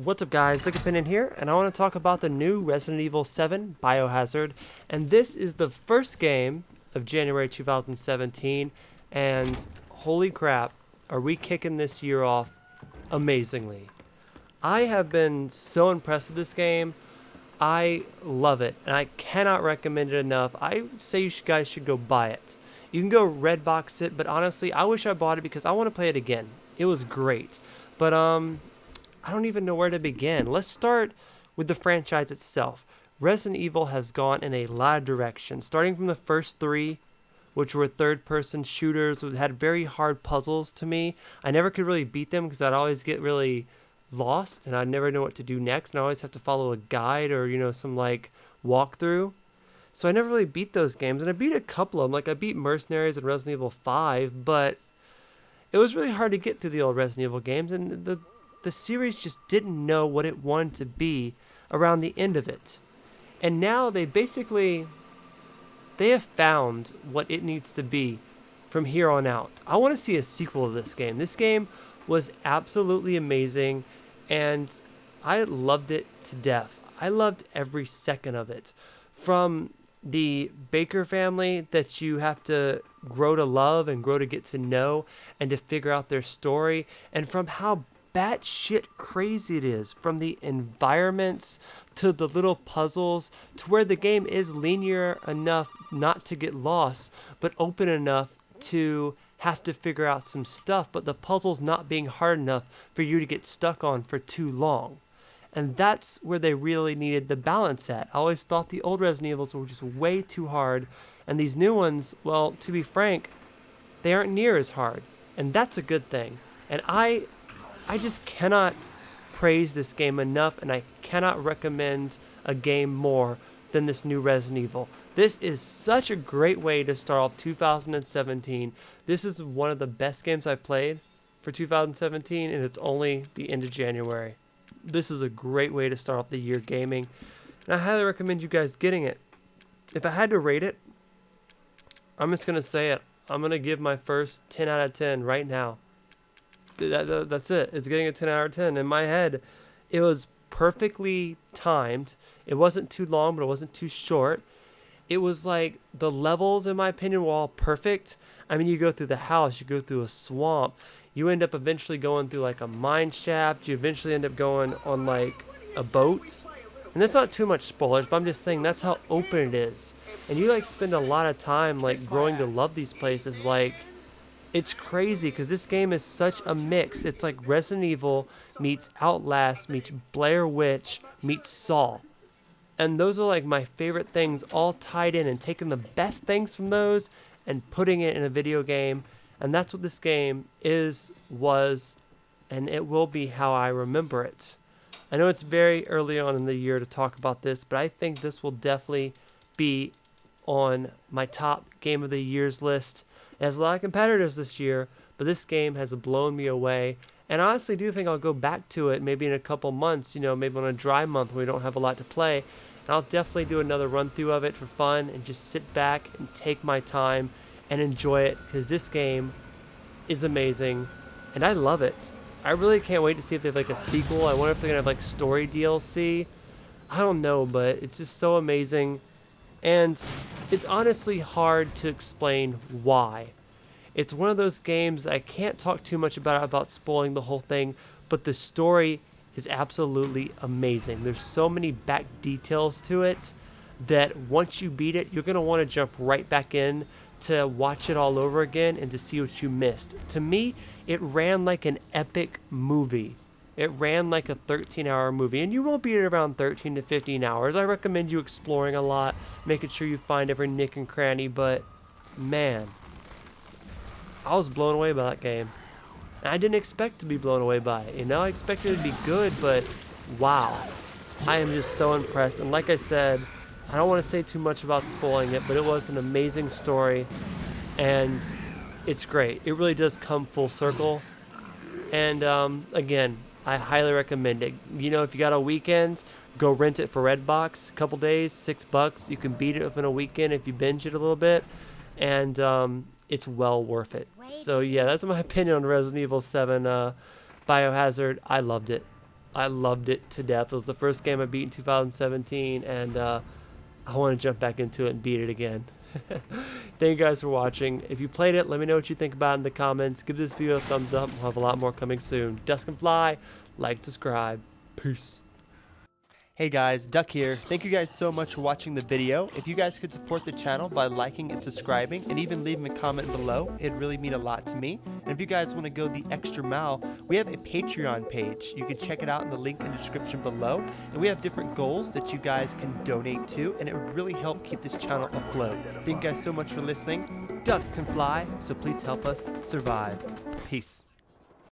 What's up guys, Lickopinion here, and I want to talk about the new Resident Evil 7 Biohazard, and this is the first game of January 2017, and holy crap, are we kicking this year off amazingly. I have been so impressed with this game. I love it, and I cannot recommend it enough. I say guys should go buy it. You can go Redbox it, but honestly, I wish I bought it because I want to play it again. It was great, but I don't even know where to begin. Let's start with the franchise itself. Resident Evil has gone in a lot of directions, starting from the first three, which were third-person shooters, which had very hard puzzles to me. I never could really beat them because I'd always get really lost, and I'd never know what to do next, and I always have to follow a guide or, some, walkthrough. So I never really beat those games, and I beat a couple of them. Like, I beat Mercenaries and Resident Evil 5, but it was really hard to get through the old Resident Evil games, and the series just didn't know what it wanted to be around the end of it. And now they have found what it needs to be from here on out. I want to see a sequel to this game. This game was absolutely amazing, and I loved it to death. I loved every second of it. From the Baker family that you have to grow to love and grow to get to know and to figure out their story, and from how batshit crazy it is, from the environments to the little puzzles to where the game is linear enough not to get lost, but open enough to have to figure out some stuff, but the puzzles not being hard enough for you to get stuck on for too long. And that's where they really needed the balance at. I always thought the old Resident Evils were just way too hard, and these new ones, well, to be frank, they aren't near as hard, and that's a good thing. And I just cannot praise this game enough, and I cannot recommend a game more than this new Resident Evil. This is such a great way to start off 2017. This is one of the best games I've played for 2017, and it's only the end of January. This is a great way to start off the year gaming, and I highly recommend you guys getting it. If I had to rate it, I'm just going to say it. I'm going to give my first 10 out of 10 right now. That's it. It's getting a 10 out of 10. In my head, it was perfectly timed. It wasn't too long, but it wasn't too short. It was like the levels, in my opinion, were all perfect. I mean, you go through the house, you go through a swamp, you end up eventually going through like a mine shaft, you eventually end up going on like a boat. And that's not too much spoilers, but I'm just saying that's how open it is. And you like spend a lot of time like growing to love these places. Like, it's crazy because this game is such a mix. It's like Resident Evil meets Outlast meets Blair Witch meets Saw. And those are like my favorite things all tied in, and taking the best things from those and putting it in a video game. And that's what this game is, was, and it will be how I remember it. I know it's very early on in the year to talk about this, but I think this will definitely be on my top game of the year's list. It has a lot of competitors this year, but this game has blown me away. And I honestly do think I'll go back to it maybe in a couple months, maybe on a dry month when we don't have a lot to play. And I'll definitely do another run through of it for fun and just sit back and take my time and enjoy it, because this game is amazing and I love it. I really can't wait to see if they have like a sequel. I wonder if they're going to have like story DLC. I don't know, but it's just so amazing. And it's honestly hard to explain why. It's one of those games I can't talk too much about spoiling the whole thing, but the story is absolutely amazing. There's so many back details to it that once you beat it, you're going to want to jump right back in to watch it all over again and to see what you missed. To me, it ran like an epic movie. It ran like a 13-hour movie, and you won't beat it around 13 to 15 hours. I recommend you exploring a lot, making sure you find every nick and cranny, but man, I was blown away by that game. And I didn't expect to be blown away by it, I expected it to be good, but wow. I am just so impressed, and like I said, I don't want to say too much about spoiling it, but it was an amazing story, and it's great. It really does come full circle, and again, I highly recommend it. If you got a weekend, go rent it for Redbox. A couple days, $6. You can beat it within a weekend if you binge it a little bit, and it's well worth it. So yeah, that's my opinion on Resident Evil 7 Biohazard. I loved it. I loved it to death. It was the first game I beat in 2017, and I want to jump back into it and beat it again. Thank you guys for watching. If you played it, let me know what you think about it in the comments. Give this video a thumbs up. We'll have a lot more coming soon. Dusk and Fly, like, subscribe. Peace. Hey guys, Duck here. Thank you guys so much for watching the video. If you guys could support the channel by liking and subscribing and even leaving a comment below, it'd really mean a lot to me. And if you guys want to go the extra mile, we have a Patreon page. You can check it out in the link in the description below. And we have different goals that you guys can donate to, and it would really help keep this channel afloat. Thank you guys so much for listening. Ducks can fly, so please help us survive. Peace.